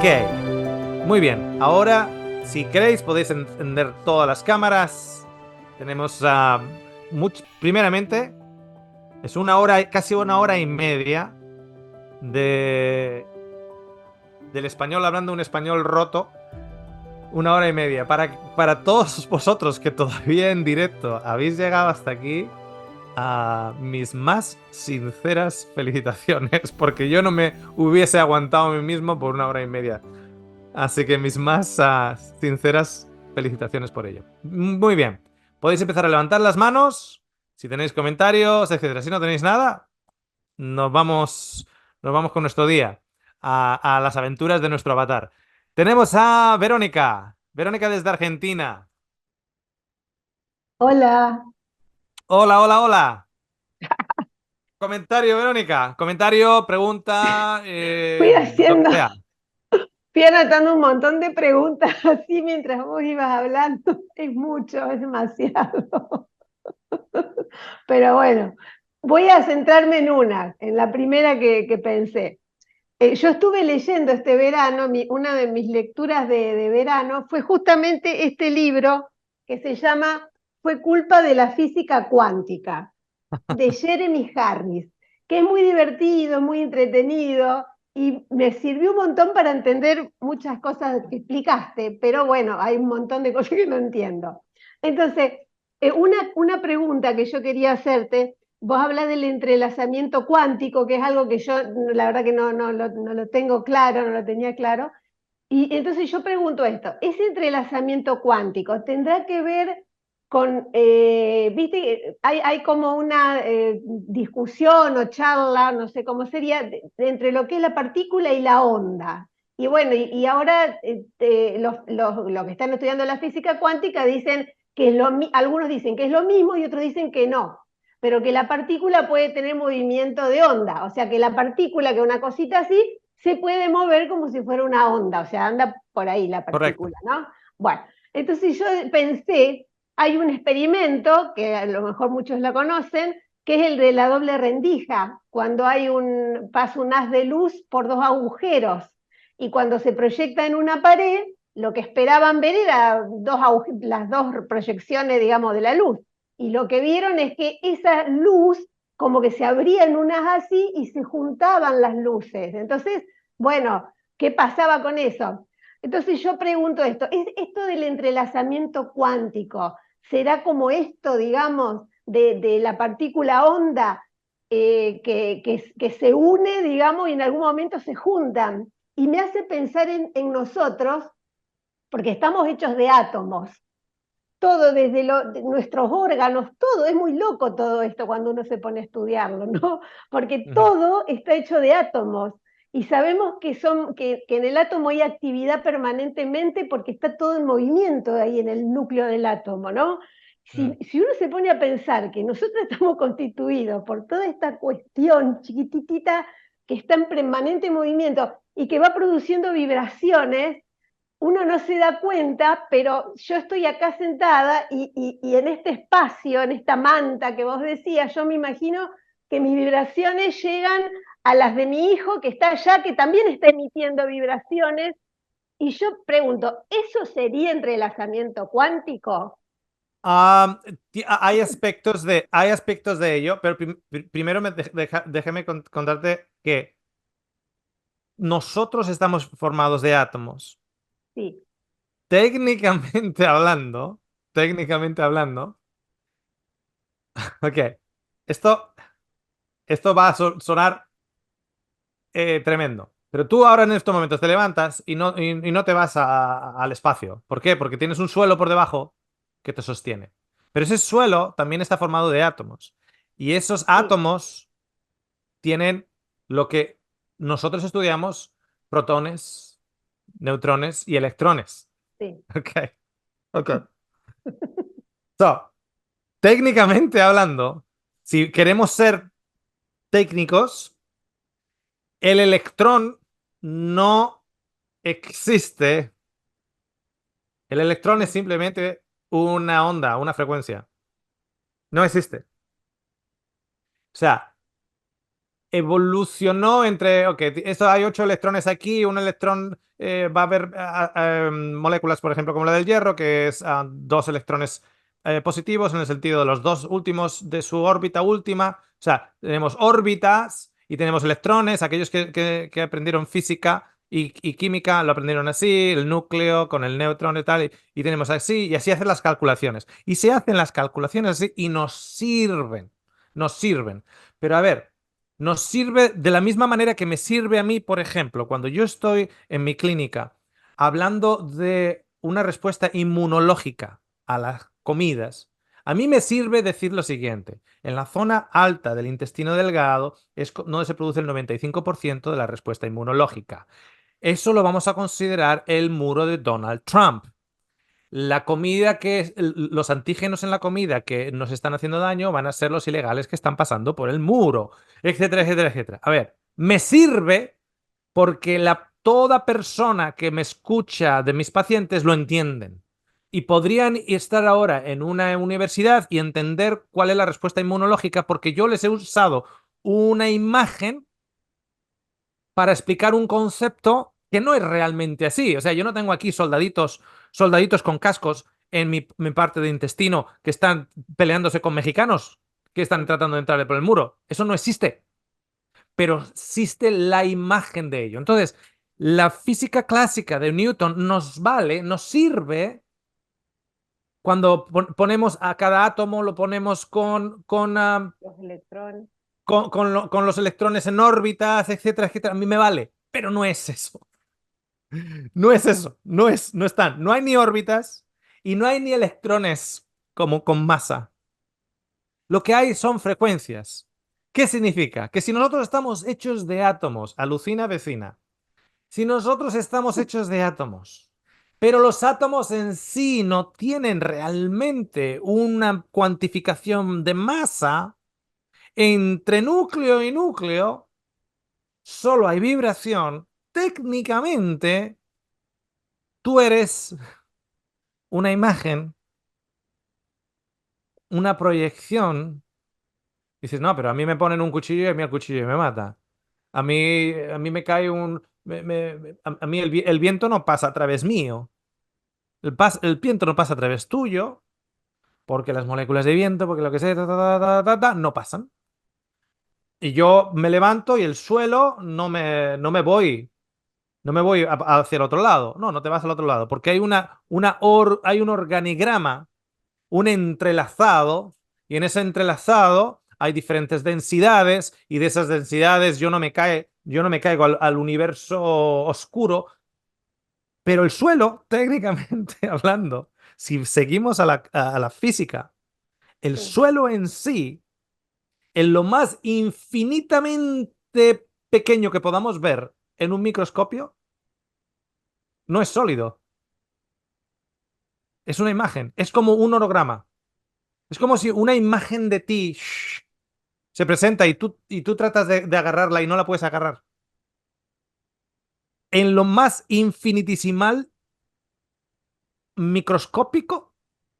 Ok, muy bien. Ahora, si queréis, podéis encender todas las cámaras. Tenemos, primeramente, es una hora, casi una hora y media de, del español hablando un español roto. Una hora y media. Para todos vosotros que todavía en directo habéis llegado hasta aquí, mis más sinceras felicitaciones, porque yo no me hubiese aguantado a mí mismo por una hora y media. Así que mis más sinceras felicitaciones por ello. Muy bien. Podéis empezar a levantar las manos si tenéis comentarios, etcétera. Si no tenéis nada, nos vamos, nos vamos con nuestro día a las aventuras de nuestro avatar. Tenemos a Verónica. Verónica desde Argentina. Hola, Hola, hola, hola. Comentario, Verónica. Comentario, pregunta, fui lo que haciendo, sea. fui anotando un montón de preguntas así mientras vos ibas hablando. Es mucho, es demasiado. Pero bueno, voy a centrarme en una, en la primera que pensé. Yo estuve leyendo este verano, una de mis lecturas de verano fue justamente este libro que se llama Fue culpa de la física cuántica, de Jeremy Harris, que es muy divertido, muy entretenido y me sirvió un montón para entender muchas cosas que explicaste, pero bueno, hay un montón de cosas que no entiendo. Entonces, una pregunta que yo quería hacerte, vos hablas del entrelazamiento cuántico, que es algo que yo la verdad que no lo tengo claro, no lo tenía claro, y entonces yo pregunto esto, ¿ese entrelazamiento cuántico tendrá que ver con, viste, hay como una discusión o charla, no sé cómo sería, entre lo que es la partícula y la onda? Y bueno, y ahora los que están estudiando la física cuántica dicen que algunos dicen que es lo mismo y otros dicen que no, pero que la partícula puede tener movimiento de onda, o sea que la partícula, que es una cosita así, se puede mover como si fuera una onda, o sea, anda por ahí la Correcto. partícula, ¿no? Bueno, entonces yo pensé, hay un experimento, que a lo mejor muchos la conocen, que es el de la doble rendija, cuando pasa un haz de luz por dos agujeros, y cuando se proyecta en una pared, lo que esperaban ver era las dos proyecciones, digamos, de la luz. Y lo que vieron es que esa luz como que se abrían unas así y se juntaban las luces. Entonces, bueno, ¿qué pasaba con eso? Entonces yo pregunto esto, ¿es esto del entrelazamiento cuántico será como esto, digamos, de la partícula onda que se une, digamos, y en algún momento se juntan? Y me hace pensar en nosotros, porque estamos hechos de átomos, todo desde de nuestros órganos, todo, es muy loco todo esto cuando uno se pone a estudiarlo, ¿no? Porque Ujú. todo está hecho de átomos y sabemos que en el átomo hay actividad permanentemente porque está todo en movimiento ahí en el núcleo del átomo, ¿no? Mm. Si uno se pone a pensar que nosotros estamos constituidos por toda esta cuestión chiquititita que está en permanente movimiento y que va produciendo vibraciones, uno no se da cuenta, pero yo estoy acá sentada y en este espacio, en esta manta que vos decías, yo me imagino que mis vibraciones llegan a las de mi hijo que está allá, que también está emitiendo vibraciones. Y yo pregunto, ¿eso sería entrelazamiento cuántico? Ah, hay aspectos de ello, pero primero déjame contarte que nosotros estamos formados de átomos. Sí, Técnicamente hablando, técnicamente hablando, ok, esto, esto va a sonar tremendo. Pero tú ahora en estos momentos te levantas y no te vas al espacio. ¿Por qué? Porque tienes un suelo por debajo que te sostiene. Pero ese suelo también está formado de átomos. Y esos sí, átomos tienen lo que nosotros estudiamos, protones, neutrones y electrones. sí. Ok, ok. So, técnicamente hablando, si queremos ser técnicos, el electrón no existe. El electrón es simplemente una onda, una frecuencia. No existe. O sea, evolucionó entre, ok, esto hay 8 electrones aquí, un electrón, va a haber moléculas, por ejemplo, como la del hierro, que es 2 electrones positivos en el sentido de los 2 últimos de su órbita última. O sea, tenemos órbitas y tenemos electrones. Aquellos que aprendieron física y química lo aprendieron así, el núcleo con el neutrón y tal, y tenemos así, y así hacen las calculaciones. Y se hacen las calculaciones así y nos sirven, nos sirven. Pero a ver, nos sirve de la misma manera que me sirve a mí, por ejemplo, cuando yo estoy en mi clínica hablando de una respuesta inmunológica a las comidas. A mí me sirve decir lo siguiente: en la zona alta del intestino delgado es donde se produce el 95% de la respuesta inmunológica. Eso lo vamos a considerar el muro de Donald Trump. La comida los antígenos en la comida que nos están haciendo daño van a ser los ilegales que están pasando por el muro, etcétera, etcétera, etcétera. A ver, me sirve porque toda persona que me escucha de mis pacientes lo entienden. Y podrían estar ahora en una universidad y entender cuál es la respuesta inmunológica porque yo les he usado una imagen para explicar un concepto que no es realmente así. O sea, yo no tengo aquí soldaditos con cascos en mi parte de intestino que están peleándose con mexicanos que están tratando de entrar por el muro. Eso no existe, pero existe la imagen de ello. Entonces, la física clásica de Newton nos vale, nos sirve cuando ponemos a cada átomo, lo ponemos Los electrones. con los electrones en órbitas, etcétera, etcétera. A mí me vale, pero no es eso. No es eso, no están. No hay ni órbitas y no hay ni electrones como con masa. Lo que hay son frecuencias. ¿Qué significa? Que si nosotros estamos hechos de átomos, alucina vecina, si nosotros estamos hechos de átomos, pero los átomos en sí no tienen realmente una cuantificación de masa, entre núcleo y núcleo solo hay vibración, técnicamente tú eres una imagen, una proyección. Dices, no, pero a mí me ponen un cuchillo y a mí el cuchillo me mata. A mí me cae un... a mí el viento no pasa a través mío. El viento no pasa a través tuyo, porque las moléculas de viento, porque lo que sea, no pasan. Y yo me levanto y el suelo no me voy hacia el otro lado. No, no te vas al otro lado, porque hay un organigrama, un entrelazado, y en ese entrelazado hay diferentes densidades, y de esas densidades yo no me caigo al universo oscuro, pero el suelo, técnicamente hablando, si seguimos a la física, el Sí. suelo en sí, en lo más infinitamente pequeño que podamos ver en un microscopio, no es sólido, es una imagen, es como un holograma. Es como si una imagen de ti se presenta y tú tratas de agarrarla y no la puedes agarrar. En lo más infinitesimal microscópico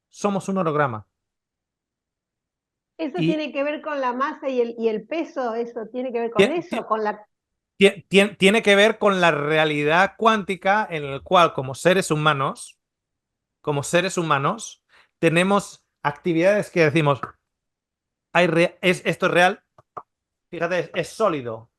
somos un holograma. Eso Y tiene que ver con la masa y el peso, eso tiene que ver con tie- eso, tie- con la... tiene que ver con la realidad cuántica en el cual como seres humanos, tenemos actividades que decimos, esto es real, fíjate, es sólido.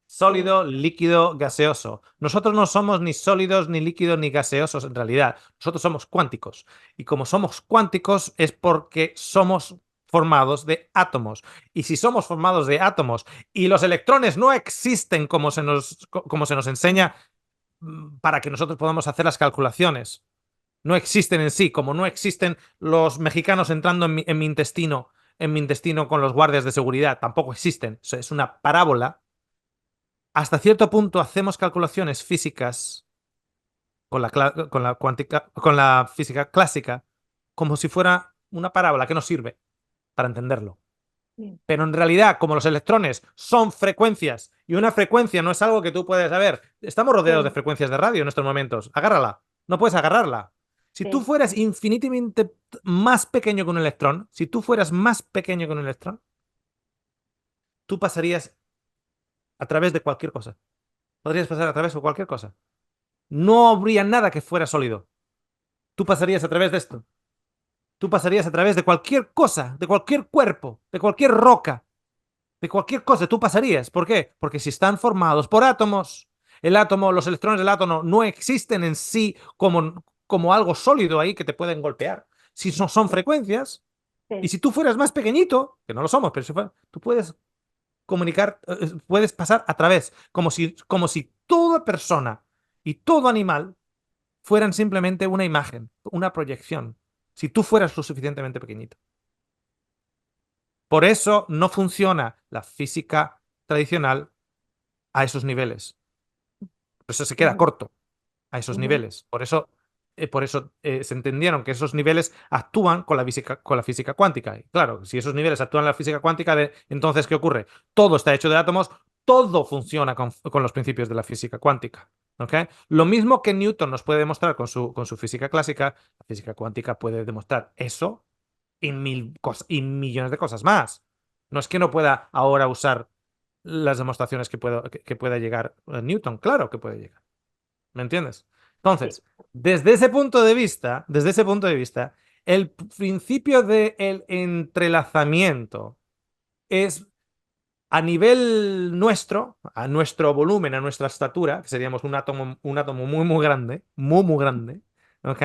Sí, Sólido, líquido, gaseoso. Nosotros no somos ni sólidos, ni líquidos, ni gaseosos en realidad. Nosotros somos cuánticos. Y como somos cuánticos es porque somos formados de átomos. Y si somos formados de átomos y los electrones no existen como se nos enseña, para que nosotros podamos hacer las calculaciones, no existen en sí, como no existen los mexicanos entrando en mi intestino con los guardias de seguridad, tampoco existen. Eso es una parábola. Hasta cierto punto hacemos calculaciones físicas con la física clásica como si fuera una parábola que nos sirve para entenderlo. bien, Pero en realidad, como los electrones son frecuencias y una frecuencia no es algo que tú puedes saber, estamos rodeados de sí, frecuencias de radio en estos momentos. Agárrala. No puedes agarrarla. Si tú sí. fueras infinitamente más pequeño que un electrón, si tú fueras más pequeño que un electrón, tú pasarías a través de cualquier cosa. Podrías pasar a través de cualquier cosa. No habría nada que fuera sólido. Tú pasarías a través de esto. Tú pasarías a través de cualquier cosa, de cualquier cuerpo, de cualquier roca, de cualquier cosa. Tú pasarías. ¿Por qué? Porque si están formados por átomos, el átomo, los electrones del átomo no existen en sí como algo sólido ahí que te pueden golpear. Si son frecuencias, y Sí. si tú fueras más pequeñito, que no lo somos, pero tú puedes comunicar, puedes pasar a través, como si toda persona y todo animal fueran simplemente una imagen, una proyección, si tú fueras lo suficientemente pequeñito. Por eso no funciona la física tradicional a esos niveles. Por eso se queda Ujú, corto a esos ujú. niveles. Por eso se entendieron que esos niveles actúan con la física cuántica. Y claro, si esos niveles actúan en la física cuántica, entonces, ¿qué ocurre? Todo está hecho de átomos, todo funciona con los principios de la física cuántica. ¿Ok? Lo mismo que Newton nos puede demostrar con su física clásica, la física cuántica puede demostrar eso y millones de cosas más. No es que no pueda ahora usar las demostraciones que pueda llegar Newton, claro que puede llegar. ¿Me entiendes? Sí. Entonces, desde ese punto de vista, el principio del entrelazamiento es a nivel nuestro, a nuestro volumen, a nuestra estatura, que seríamos un átomo muy, muy, muy grande, ¿ok?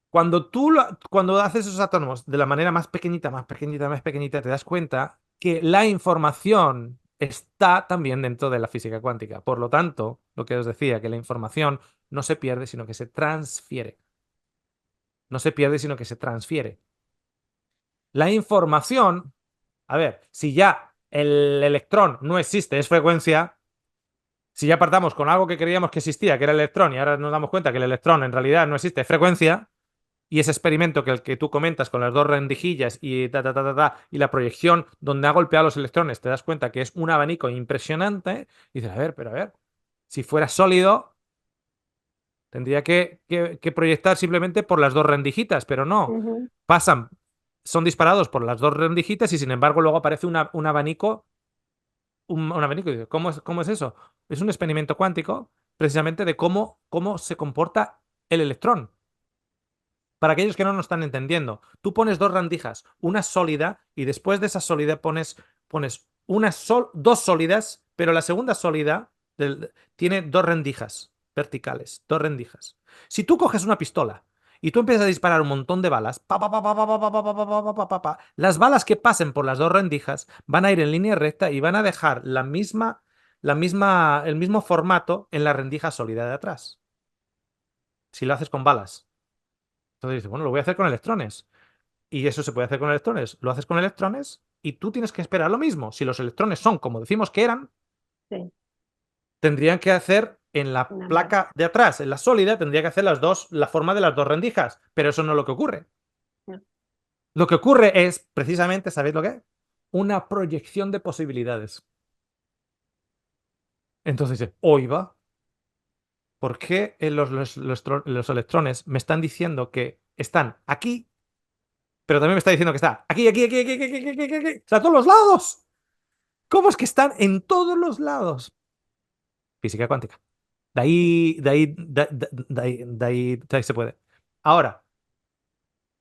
Cuando haces esos átomos de la manera más pequeñita, más pequeñita, más pequeñita, te das cuenta que la información está también dentro de la física cuántica. Por lo tanto, lo que os decía, que la información no se pierde, sino que se transfiere. No se pierde, sino que se transfiere. La información, a ver, si ya el electrón no existe, es frecuencia, si ya partamos con algo que creíamos que existía, que era el electrón, y ahora nos damos cuenta que el electrón en realidad no existe, es frecuencia. Y ese experimento que el que tú comentas con las dos rendijillas y y la proyección donde ha golpeado los electrones, te das cuenta que es un abanico impresionante. Y dices, a ver, pero a ver, si fuera sólido, tendría que proyectar simplemente por las dos rendijitas, pero no. Ujú. Pasan, son disparados por las dos rendijitas y sin embargo luego aparece un abanico. Un abanico. Y dices, ¿cómo es eso? Es un experimento cuántico precisamente de cómo se comporta el electrón. Para aquellos que no nos están entendiendo, tú pones dos rendijas, una sólida y después de esa sólida pones dos sólidas, pero la segunda sólida tiene dos rendijas verticales, dos rendijas. Si tú coges una pistola y tú empiezas a disparar un montón de balas, las balas que pasen por las dos rendijas van a ir en línea recta y van a dejar el mismo formato en la rendija sólida de atrás. Si lo haces con balas. Entonces dices, bueno, lo voy a hacer con electrones. Y eso se puede hacer con electrones. Lo haces con electrones y tú tienes que esperar lo mismo. Si los electrones son como decimos que eran, Sí. tendrían que hacer en la Una más. placa de atrás, en la sólida, tendría que hacer la forma de las dos rendijas. Pero eso no es lo que ocurre. No. Lo que ocurre es, precisamente, ¿sabéis lo que es? Una proyección de posibilidades. Entonces, hoy va. ¿Por qué los electrones me están diciendo que están aquí, pero también me está diciendo que está aquí, aquí, aquí, aquí, aquí, aquí, aquí, aquí, aquí? Está a todos los lados. ¿Cómo es que están en todos los lados? Física cuántica. De Sí. ahí, de ahí, de ahí se puede. Ahora,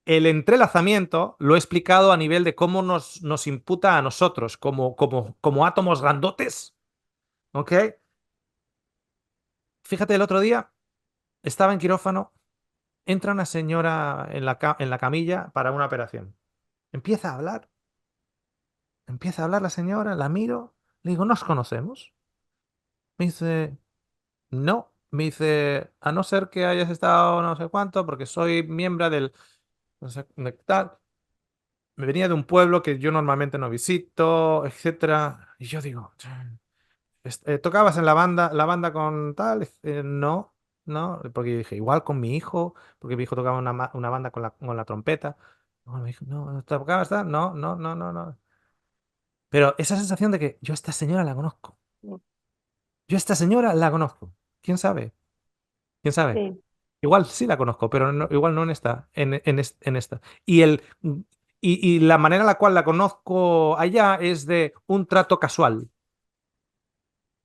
el entrelazamiento lo he explicado a nivel de cómo nos imputa a nosotros como átomos grandotes. ¿Ok? Fíjate, el otro día estaba en quirófano, entra una señora en la camilla para una operación. Empieza a hablar, empieza a hablar la señora, la miro, le digo, ¿nos conocemos? Me dice, no, me dice, a no ser que hayas estado no sé cuánto, porque soy miembro del, no sé, de tal, me venía de un pueblo que yo normalmente no visito, etcétera. Y yo digo, ¿tocabas en la banda con tal? No, no, porque yo dije, igual con mi hijo, porque mi hijo tocaba una banda con la trompeta. No, me dijo, no, ¿tocabas tal? No, no, no, no, no. Pero esa sensación de que yo a esta señora la conozco, No. yo a esta señora la conozco, ¿quién sabe? ¿Quién sabe? Sí. Igual sí la conozco, pero igual no en esta. Y la manera en la cual la conozco allá es de un trato casual.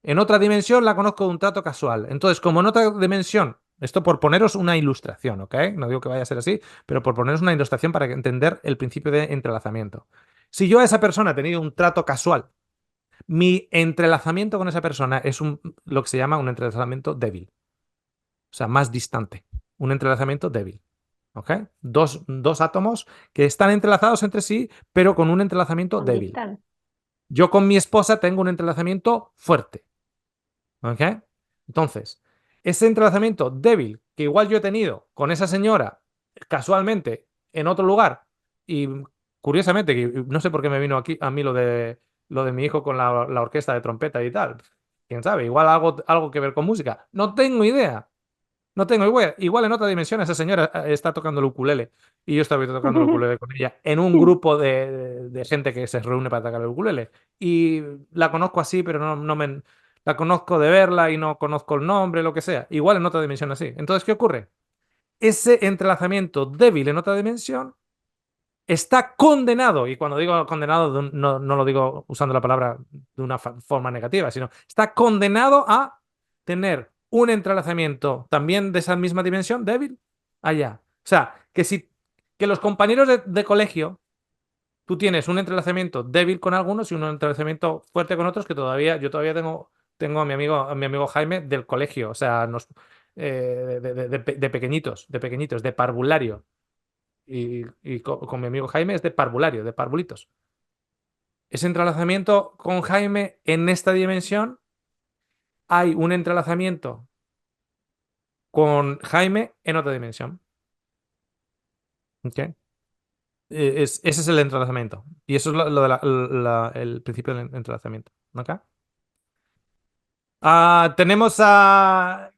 En otra dimensión la conozco de un trato casual. Entonces, como en otra dimensión, esto por poneros una ilustración, ¿ok? No digo que vaya a ser así, pero por poneros una ilustración para entender el principio de entrelazamiento. Si yo a esa persona he tenido un trato casual, mi entrelazamiento con esa persona es lo que se llama un entrelazamiento débil, o sea, más distante, un entrelazamiento débil. ¿Ok? Dos átomos que están entrelazados entre sí, pero con un entrelazamiento Con débil. distancia. Yo con mi esposa tengo un entrelazamiento fuerte. ¿Ok? Entonces, ese entrelazamiento débil que igual yo he tenido con esa señora casualmente en otro lugar y curiosamente, que no sé por qué me vino aquí a mí lo de mi hijo con la orquesta de trompeta y tal. ¿Quién sabe? Igual algo que ver con música. No tengo idea. No tengo idea. Igual en otra dimensión esa señora está tocando el ukulele y yo estaba tocando el ukulele con ella en un grupo de gente que se reúne para tocar el ukulele. Y la conozco así, pero no me... La conozco de verla y no conozco el nombre, lo que sea. Igual en otra dimensión así. Entonces, ¿qué ocurre? Ese entrelazamiento débil en otra dimensión está condenado, y cuando digo condenado no lo digo usando la palabra de una forma negativa, sino está condenado a tener un entrelazamiento también de esa misma dimensión débil allá. O sea, que los compañeros de colegio, tú tienes un entrelazamiento débil con algunos y un entrelazamiento fuerte con otros que yo todavía tengo a mi amigo Jaime del colegio, o sea, de pequeñitos, de parvulario y con mi amigo Jaime es de parvulario, de parvulitos. Ese entrelazamiento con Jaime en esta dimensión, hay un entrelazamiento con Jaime en otra dimensión. ¿Ok? Ese es el entrelazamiento. Y eso es lo de el principio del entrelazamiento. ¿Ok? ¿Tenemos a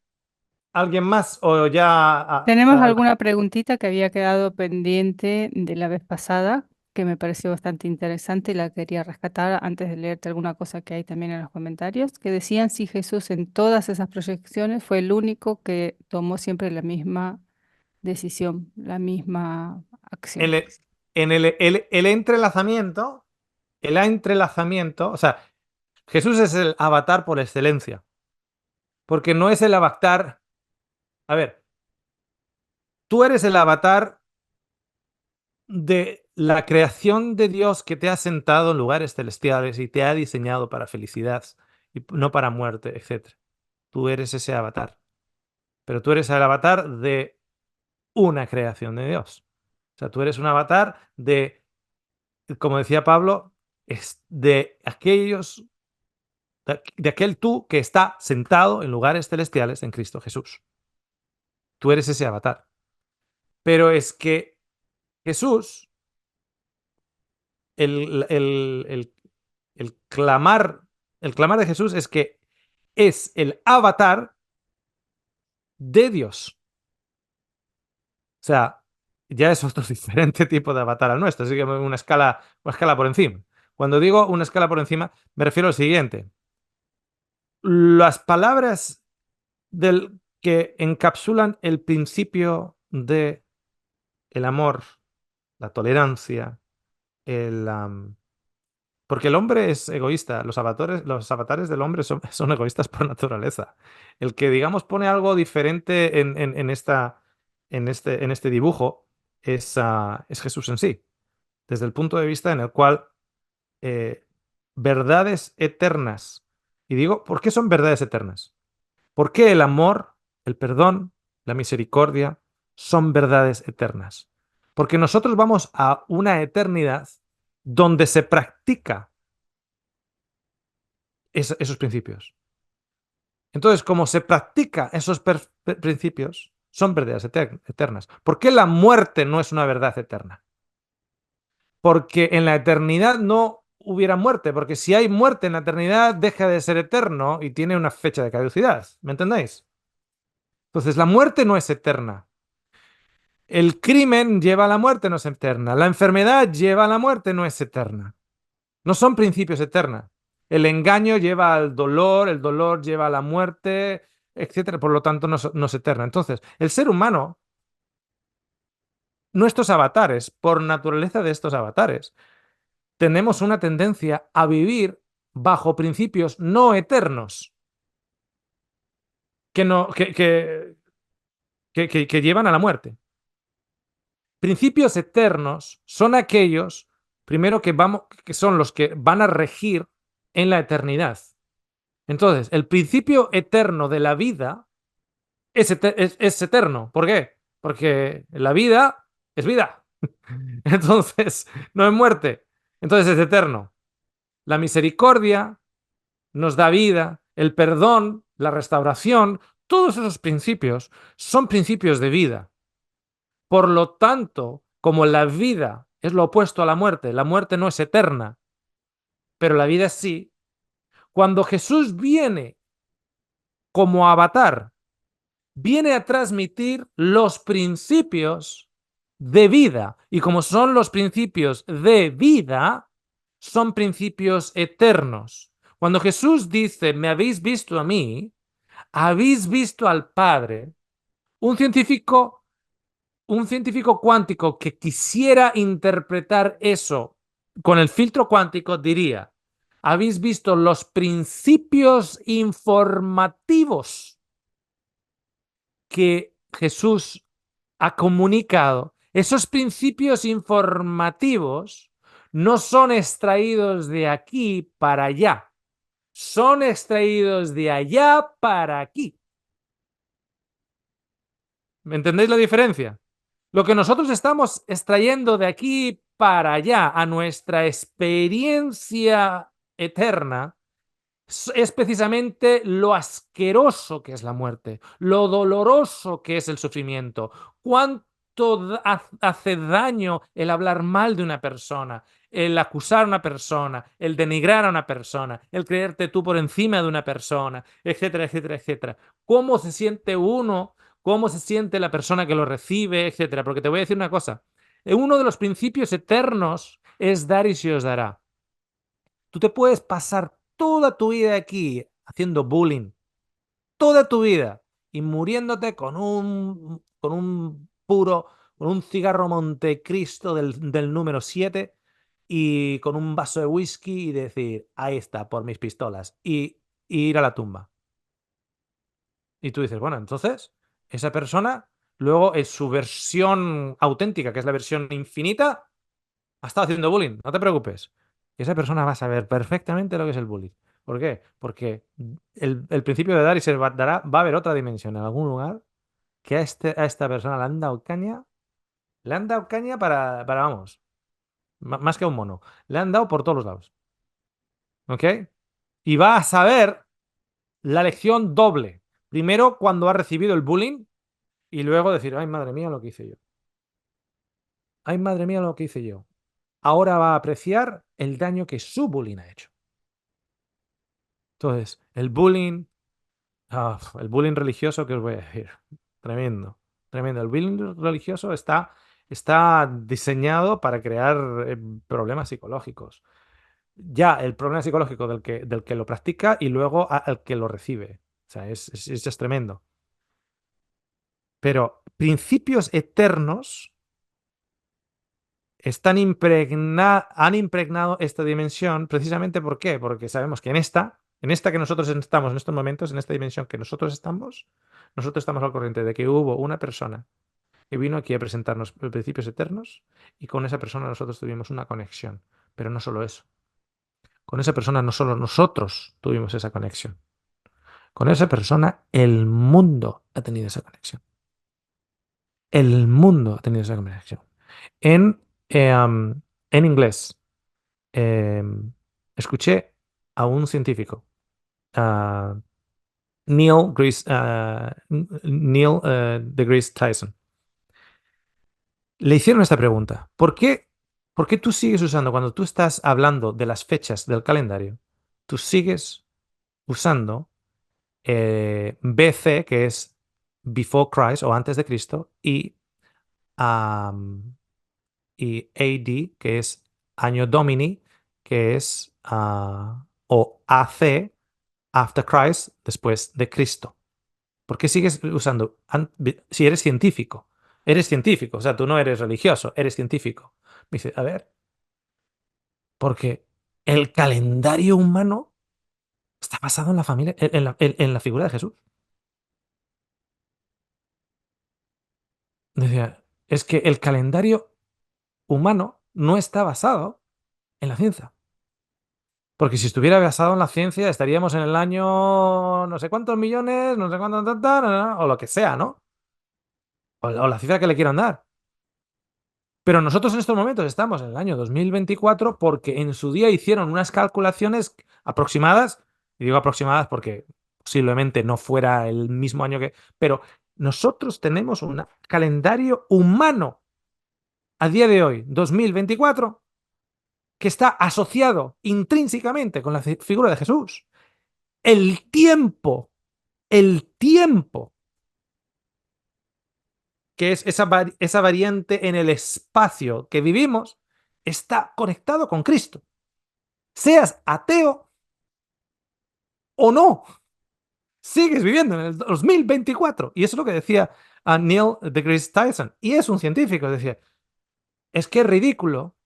alguien más o ya? Tenemos alguna preguntita que había quedado pendiente de la vez pasada, que me pareció bastante interesante y la quería rescatar antes de leerte alguna cosa que hay también en los comentarios, que decían si Jesús en todas esas proyecciones fue el único que tomó siempre la misma decisión, la misma acción. En el entrelazamiento, o sea, Jesús es el avatar por excelencia. Porque no es el avatar. A ver, tú eres el avatar de la creación de Dios que te ha sentado en lugares celestiales y te ha diseñado para felicidad y no para muerte, etc. Tú eres ese avatar. Pero tú eres el avatar de una creación de Dios. O sea, tú eres un avatar de, como decía Pablo, es de aquellos, de aquel tú que está sentado en lugares celestiales en Cristo Jesús. Tú eres ese avatar. Pero es que Jesús, el, el- el- el clamar, el clamar de Jesús es que es el avatar de Dios. O sea, ya es otro diferente tipo de avatar al nuestro, así que una escala por encima. Cuando digo una escala por encima, me refiero al siguiente. Las palabras que encapsulan el principio de el amor, la tolerancia, el, porque el hombre es egoísta, los avatares del hombre son egoístas por naturaleza. El que, digamos, pone algo diferente en este dibujo es Jesús en sí, desde el punto de vista en el cual eh, verdades eternas, y digo, ¿por qué son verdades eternas? Porque el amor, el perdón, la misericordia son verdades eternas. Porque nosotros vamos a una eternidad donde se practica esos principios. Entonces, como se practica esos principios, son verdades eternas. ¿Por qué la muerte no es una verdad eterna? Porque en la eternidad no hubiera muerte, porque si hay muerte en la eternidad, deja de ser eterno y tiene una fecha de caducidad. ¿Me entendéis? Entonces, la muerte no es eterna. El crimen lleva a la muerte, no es eterna. La enfermedad lleva a la muerte, no es eterna. No son principios eternos. El engaño lleva al dolor, el dolor lleva a la muerte, etcétera. Por lo tanto, no es eterna. Entonces, el ser humano, nuestros avatares, por naturaleza de estos avatares, tenemos una tendencia a vivir bajo principios no eternos que, no, que llevan a la muerte. Principios eternos son aquellos, primero, que son los que van a regir en la eternidad. Entonces, el principio eterno de la vida es eterno. ¿Por qué? Porque la vida es vida. Entonces, no es muerte. Entonces es eterno. La misericordia nos da vida, el perdón, la restauración, todos esos principios son principios de vida. Por lo tanto, como la vida es lo opuesto a la muerte no es eterna, pero la vida sí, cuando Jesús viene como avatar, viene a transmitir los principios de vida. Y como son los principios de vida, son principios eternos. Cuando Jesús dice, me habéis visto a mí, habéis visto al Padre, un científico, un científico cuántico que quisiera interpretar eso con el filtro cuántico diría, habéis visto los principios informativos que Jesús ha comunicado. Esos principios informativos no son extraídos de aquí para allá, son extraídos de allá para aquí. ¿Me entendéis la diferencia? Lo que nosotros estamos extrayendo de aquí para allá a nuestra experiencia eterna es precisamente lo asqueroso que es la muerte, lo doloroso que es el sufrimiento, cuánto hace daño el hablar mal de una persona, el acusar a una persona, el denigrar a una persona, el creerte tú por encima de una persona, etcétera, etcétera, etcétera. ¿Cómo se siente uno? ¿Cómo se siente la persona que lo recibe? Etcétera. Porque te voy a decir una cosa. Uno de los principios eternos es dar y se os dará. Tú te puedes pasar toda tu vida aquí haciendo bullying, toda tu vida, y muriéndote con un cigarro Montecristo del número 7 y con un vaso de whisky y decir, ahí está, por mis pistolas, y ir a la tumba. Y tú dices, bueno, entonces, esa persona, luego en su versión auténtica, que es la versión infinita, ha estado haciendo bullying, no te preocupes. Esa persona va a saber perfectamente lo que es el bullying. ¿Por qué? Porque el principio de dar y se dará, va a haber otra dimensión en algún lugar que a esta persona le han dado caña para vamos, más que a un mono. Le han dado por todos los lados. ¿Ok? Y va a saber la lección doble. Primero, cuando ha recibido el bullying y luego decir, ay, madre mía, lo que hice yo. Ay, madre mía, lo que hice yo. Ahora va a apreciar el daño que su bullying ha hecho. Entonces, el bullying religioso, ¿qué os voy a decir? Tremendo, tremendo. El bullying religioso está diseñado para crear problemas psicológicos. Ya el problema psicológico del que lo practica y luego al que lo recibe. O sea, es tremendo. Pero principios eternos han impregnado esta dimensión precisamente ¿por qué? Porque sabemos que en esta que nosotros estamos en estos momentos, en esta dimensión que nosotros estamos al corriente de que hubo una persona que vino aquí a presentarnos principios eternos y con esa persona nosotros tuvimos una conexión. Pero no solo eso. Con esa persona no solo nosotros tuvimos esa conexión. Con esa persona el mundo ha tenido esa conexión. El mundo ha tenido esa conexión. En, en inglés, eh, escuché a un científico, uh, Neil deGrasse Tyson. Le hicieron esta pregunta. ¿Por qué tú sigues usando, cuando tú estás hablando de las fechas del calendario, tú sigues usando BC, que es Before Christ o antes de Cristo, um, y AD, que es Año Domini, que es o AC, After Christ, después de Cristo? ¿Por qué sigues usando, si eres científico? Eres científico, o sea, tú no eres religioso, eres científico. Me dice, a ver, porque El calendario humano está basado en la familia, en la figura de Jesús. Decía, es que el calendario humano no está basado en la ciencia. Porque si estuviera basado en la ciencia, estaríamos en el año no sé cuántos millones, no sé cuántos, o lo que sea, ¿no? O la cifra que le quieran dar. Pero nosotros en estos momentos estamos en el año 2024 porque en su día hicieron unas calculaciones aproximadas, y digo aproximadas porque posiblemente no fuera el mismo año que... Pero nosotros tenemos un calendario humano a día de hoy, 2024, que está asociado intrínsecamente con la figura de Jesús. El tiempo, que es esa variante en el espacio que vivimos, está conectado con Cristo. Seas ateo o no, sigues viviendo en el 2024. Y eso es lo que decía Neil deGrasse Tyson. Y es un científico. Decía, es que es ridículo.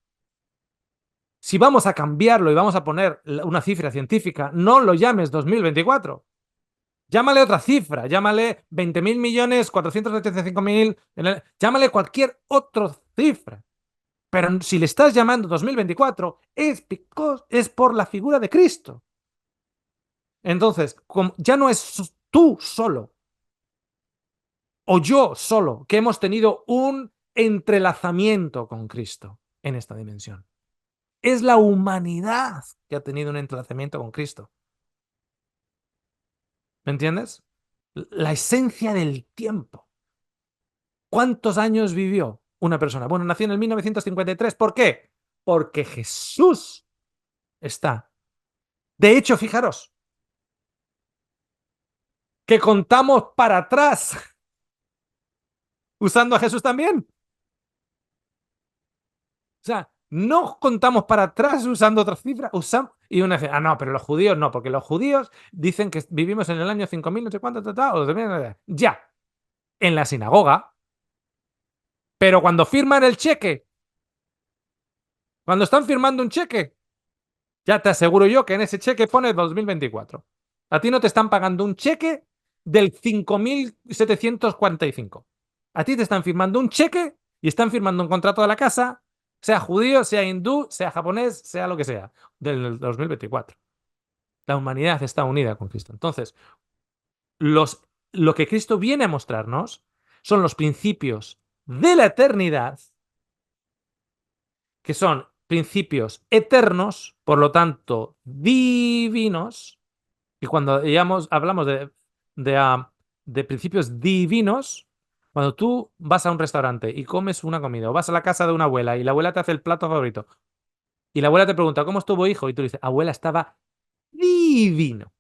Si vamos a cambiarlo y vamos a poner una cifra científica, no lo llames 2024. Llámale otra cifra, llámale 20.000 millones, 475.000, llámale cualquier otra cifra. Pero si le estás llamando 2024, es por la figura de Cristo. Entonces, ya no es tú solo o yo solo que hemos tenido un entrelazamiento con Cristo en esta dimensión. Es la humanidad que ha tenido un entrelazamiento con Cristo. ¿Me entiendes? La esencia del tiempo. ¿Cuántos años vivió una persona? Bueno, nació en el 1953. ¿Por qué? Porque Jesús está. De hecho, fijaros, que contamos para atrás usando a Jesús también. O sea, no contamos para atrás usando otras cifras, y una dice, no, pero los judíos no, porque los judíos dicen que vivimos en el año 5000, no sé cuánto, o 2000, ya, en la sinagoga, pero cuando firman el cheque, cuando están firmando un cheque, ya te aseguro yo que en ese cheque pone 2024. A ti no te están pagando un cheque del 5745. A ti te están firmando un cheque y están firmando un contrato de la casa, sea judío, sea hindú, sea japonés, sea lo que sea, del 2024. La humanidad está unida con Cristo. Entonces, lo que Cristo viene a mostrarnos son los principios de la eternidad, que son principios eternos, por lo tanto, divinos. Y cuando hablamos de principios divinos, cuando tú vas a un restaurante y comes una comida, o vas a la casa de una abuela y la abuela te hace el plato favorito, y la abuela te pregunta, ¿cómo estuvo, hijo? Y tú dices, abuela, estaba divino.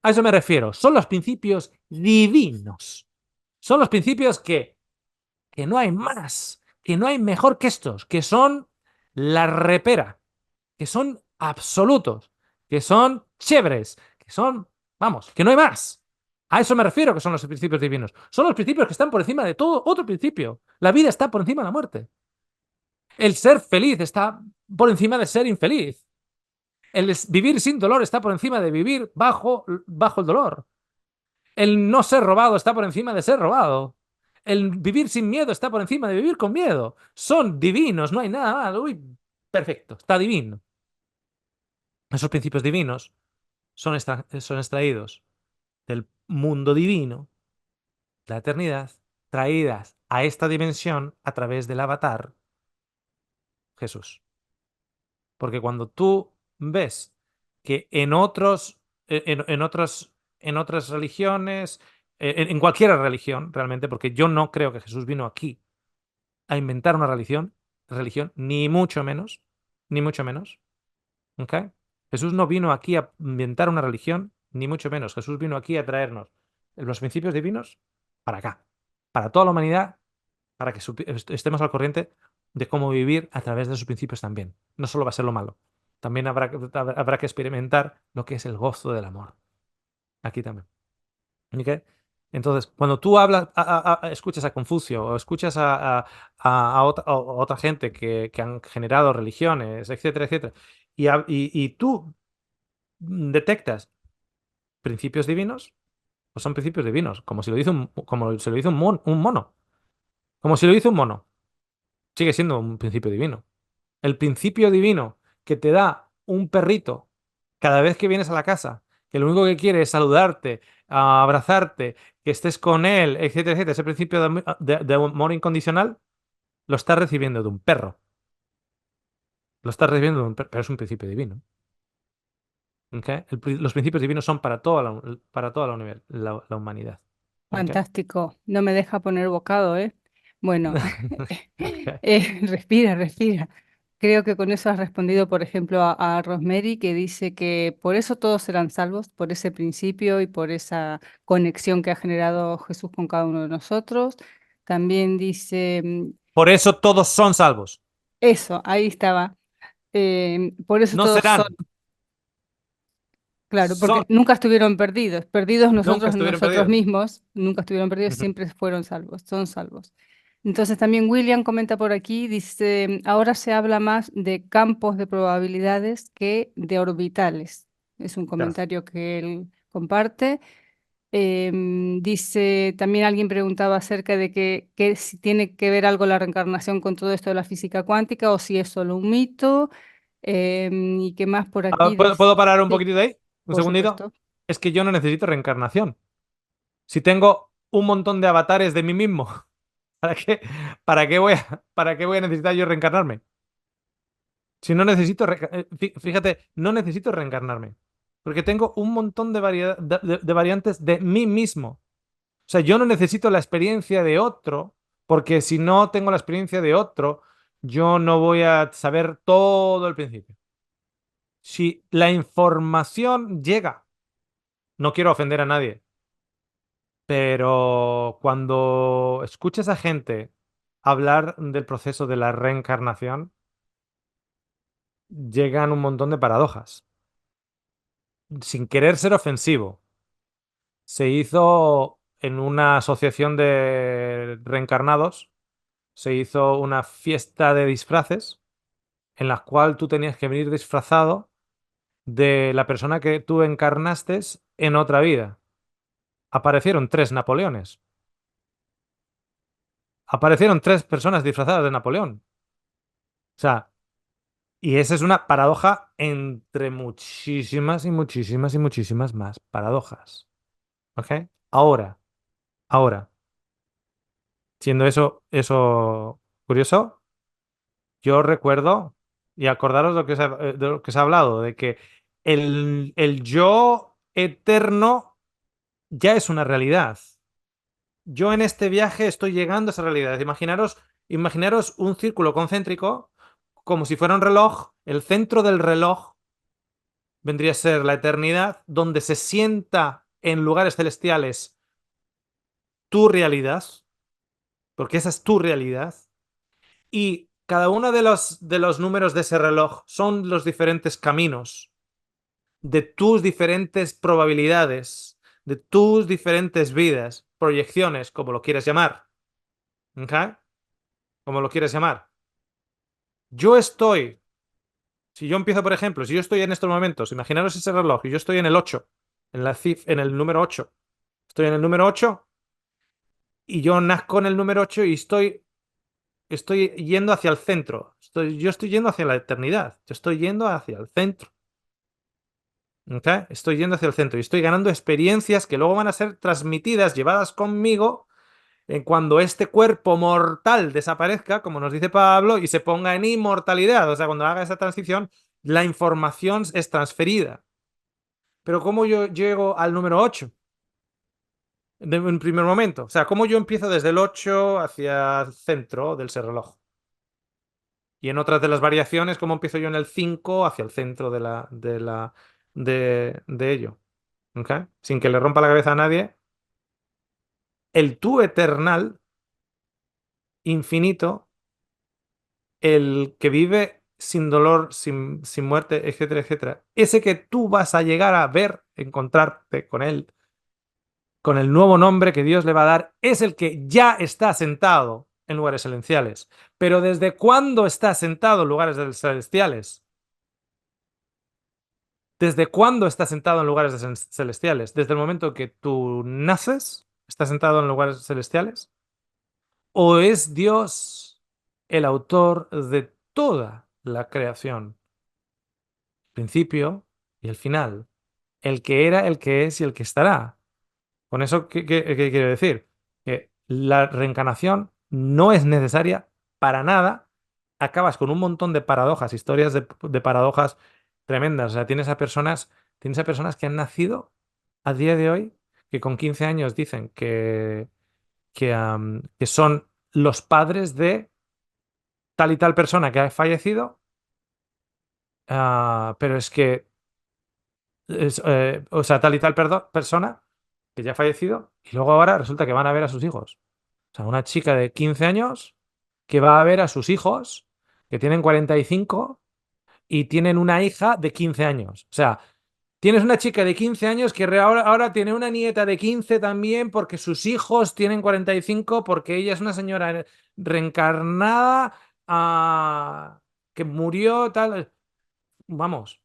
A eso me refiero. Son los principios divinos. Son los principios que no hay más, que no hay mejor que estos, que son la repera, que son absolutos, que son chéveres, que son, vamos, que no hay más. A eso me refiero que son los principios divinos. Son los principios que están por encima de todo otro principio. La vida está por encima de la muerte. El ser feliz está por encima de ser infeliz. El vivir sin dolor está por encima de vivir bajo el dolor. El no ser robado está por encima de ser robado. El vivir sin miedo está por encima de vivir con miedo. Son divinos, no hay nada más. Uy, perfecto, está divino. Esos principios divinos son extraídos del mundo divino, la eternidad, traídas a esta dimensión a través del avatar Jesús. Porque cuando tú ves que en otras religiones, en cualquier religión realmente, porque yo no creo que Jesús vino aquí a inventar una religión, ni mucho menos, ni mucho menos, ¿ok? Jesús no vino aquí a inventar una religión, ni mucho menos. Jesús vino aquí a traernos los principios divinos para acá, para toda la humanidad, para que estemos al corriente de cómo vivir a través de sus principios también. No solo va a ser lo malo, también habrá que experimentar lo que es el gozo del amor. Aquí también. ¿Okay? Entonces, cuando tú escuchas a Confucio o escuchas a otra gente que han generado religiones, etcétera, etcétera, y tú detectas principios divinos, pues son principios divinos, como si lo dice como se lo dice un mono. Como si lo dice un mono. Sigue siendo un principio divino. El principio divino que te da un perrito cada vez que vienes a la casa, que lo único que quiere es saludarte, abrazarte, que estés con él, etcétera, etcétera, ese principio de amor incondicional, lo estás recibiendo de un perro. Lo estás recibiendo de un perro, pero es un principio divino. ¿Ok? Los principios divinos son para toda la humanidad. ¿Ok? Fantástico. No me deja poner bocado, ¿eh? Bueno, Ok. respira, respira. Creo que con eso has respondido, por ejemplo, a Rosemary, que dice que por eso todos serán salvos, por ese principio y por esa conexión que ha generado Jesús con cada uno de nosotros. También dice, Por eso todos son salvos. eso, ahí estaba. Por eso No todos son. serán, Claro, son. porque nunca estuvieron perdidos, perdidos Nunca nosotros, estuvieron nosotros perdidos. mismos, nunca estuvieron perdidos, Ujú. siempre fueron salvos, son salvos. Entonces también William comenta por aquí, dice, ahora se habla más de campos de probabilidades que de orbitales. Es un Gracias. comentario que él comparte. Dice, también alguien preguntaba acerca de que si tiene que ver algo la reencarnación con todo esto de la física cuántica o si es solo un mito. Y qué más por aquí ¿Puedo parar un Sí, poquitito ahí? Un por segundito. supuesto. Es que yo no necesito reencarnación. Si tengo un montón de avatares de mí mismo, para qué voy a necesitar yo reencarnarme? Si no necesito, fíjate, no necesito reencarnarme. Porque tengo un montón de variantes de mí mismo. O sea, yo no necesito la experiencia de otro, porque si no tengo la experiencia de otro, yo no voy a saber todo el principio. Si la información llega, no quiero ofender a nadie, pero cuando escuchas a gente hablar del proceso de la reencarnación, llegan un montón de paradojas. Sin querer ser ofensivo, se hizo en una asociación de reencarnados, se hizo una fiesta de disfraces en la cual tú tenías que venir disfrazado de la persona que tú encarnaste en otra vida. Aparecieron tres Napoleones. Aparecieron tres personas disfrazadas de Napoleón. O sea, y esa es una paradoja entre muchísimas y muchísimas y muchísimas más paradojas. ¿Ok? Ahora, ahora, siendo eso curioso, yo recuerdo, y acordaros de lo que se ha hablado, de que el yo eterno ya es una realidad. Yo en este viaje estoy llegando a esa realidad. Imaginaros un círculo concéntrico como si fuera un reloj. El centro del reloj vendría a ser la eternidad, donde se sienta en lugares celestiales tu realidad, porque esa es tu realidad, y cada uno de los números de ese reloj son los diferentes caminos de tus diferentes probabilidades, de tus diferentes vidas, proyecciones, como lo quieras llamar. ¿Ok? Como lo quieras llamar. Yo estoy, si yo empiezo, por ejemplo, si yo estoy en estos momentos, imaginaros ese reloj y yo estoy en el 8, en el número 8. Estoy en el número 8 y yo nazco en el número 8 y estoy yendo hacia el centro. Yo estoy yendo hacia la eternidad. Yo estoy yendo hacia el centro. ¿Ok? Estoy yendo hacia el centro y estoy ganando experiencias que luego van a ser transmitidas, llevadas conmigo en cuando este cuerpo mortal desaparezca, como nos dice Pablo, y se ponga en inmortalidad. O sea, cuando haga esa transición, la información es transferida. Pero ¿cómo yo llego al número 8 en primer momento? O sea, ¿cómo yo empiezo desde el 8 hacia el centro del reloj? Y en otras de las variaciones, ¿cómo empiezo yo en el 5 hacia el centro de ello? ¿Ok? Sin que le rompa la cabeza a nadie. El tú eternal, infinito, el que vive sin dolor, sin muerte, etcétera, etcétera. Ese que tú vas a llegar a ver, encontrarte con él, con el nuevo nombre que Dios le va a dar, es el que ya está sentado en lugares celestiales. Pero ¿desde cuándo está sentado en lugares celestiales? ¿Desde cuándo estás sentado en lugares celestiales? ¿Desde el momento que tú naces, estás sentado en lugares celestiales? ¿O es Dios el autor de toda la creación? El principio y el final. El que era, el que es y el que estará. Con eso, ¿qué quiero decir? Que la reencarnación no es necesaria para nada. Acabas con un montón de paradojas, historias de paradojas tremendas. O sea, tienes a personas que han nacido a día de hoy, que con 15 años dicen que son los padres de tal y tal persona que ha fallecido, pero es que o sea, tal y tal persona que ya ha fallecido y luego ahora resulta que van a ver a sus hijos. O sea, una chica de 15 años que va a ver a sus hijos que tienen 45 y tienen una hija de 15 años. O sea, tienes una chica de 15 años que ahora tiene una nieta de 15 también porque sus hijos tienen 45 porque ella es una señora reencarnada que murió tal. Vamos,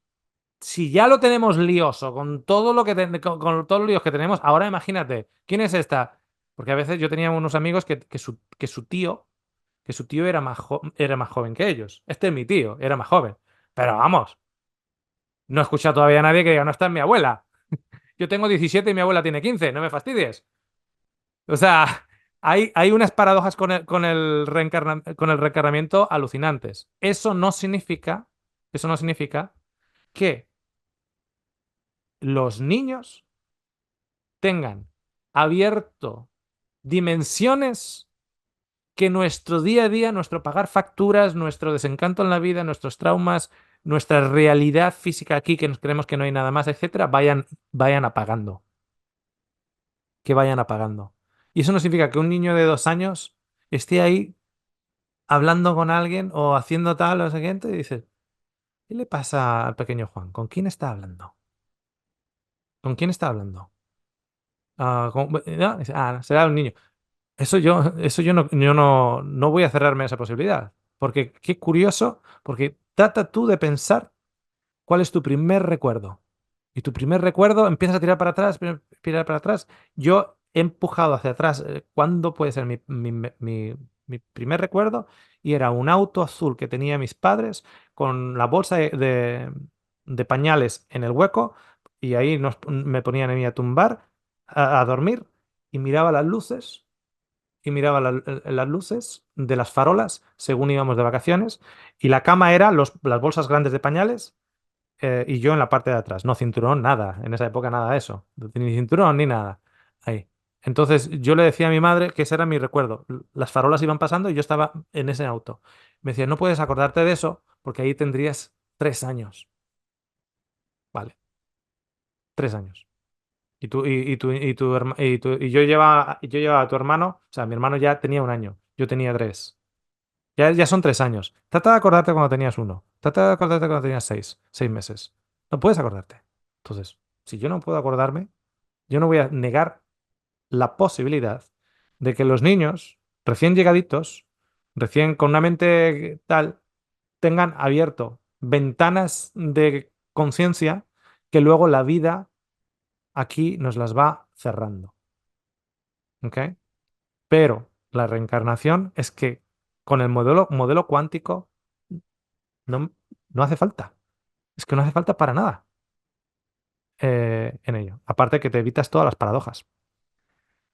si ya lo tenemos lioso con todo lo que con todos los líos que tenemos, ahora imagínate, ¿quién es esta? Porque a veces yo tenía unos amigos que su tío era más joven que ellos. Este es mi tío, era más joven. Pero vamos, no he escuchado todavía a nadie que diga, no, está en mi abuela. Yo tengo 17 y mi abuela tiene 15, no me fastidies. O sea, hay unas paradojas con el reencarnamiento alucinantes. Eso no significa que los niños tengan abierto dimensiones que nuestro día a día, nuestro pagar facturas, nuestro desencanto en la vida, nuestros traumas, nuestra realidad física aquí, que nos creemos que no hay nada más, etcétera, vayan apagando. Que vayan apagando. Y eso no significa que un niño de 2 años esté ahí hablando con alguien o haciendo tal o siguiente y dices, ¿qué le pasa al pequeño Juan? ¿Con quién está hablando? ¿Con quién está hablando? No, será un niño. Eso yo no voy a cerrarme a esa posibilidad. Porque qué curioso, porque trata tú de pensar cuál es tu primer recuerdo. Y tu primer recuerdo empiezas a tirar para atrás, tirar para atrás. Yo he empujado hacia atrás. ¿Cuándo puede ser mi primer recuerdo? Y era un auto azul que tenía mis padres con la bolsa de pañales en el hueco. Y ahí me ponían a mí a tumbar, a dormir, y miraba las luces y miraba las luces de las farolas según íbamos de vacaciones y la cama era las bolsas grandes de pañales y yo en la parte de atrás. No cinturón, nada. En esa época nada de eso. Ni cinturón ni nada. Ahí. Entonces yo le decía a mi madre que ese era mi recuerdo. Las farolas iban pasando y yo estaba en ese auto. Me decía, no puedes acordarte de eso porque ahí tendrías 3 años. Vale, 3 años. Y yo llevaba a tu hermano, o sea, mi hermano ya tenía 1 año, yo tenía 3. Ya son 3 años. Trata de acordarte cuando tenías 1. Trata de acordarte cuando tenías 6 meses. No puedes acordarte. Entonces, si yo no puedo acordarme, yo no voy a negar la posibilidad de que los niños recién llegaditos, recién con una mente tal, tengan abierto ventanas de conciencia que luego la vida aquí nos las va cerrando. ¿Ok? Pero la reencarnación es que con el modelo cuántico no, no hace falta. Es que no hace falta para nada en ello. Aparte que te evitas todas las paradojas.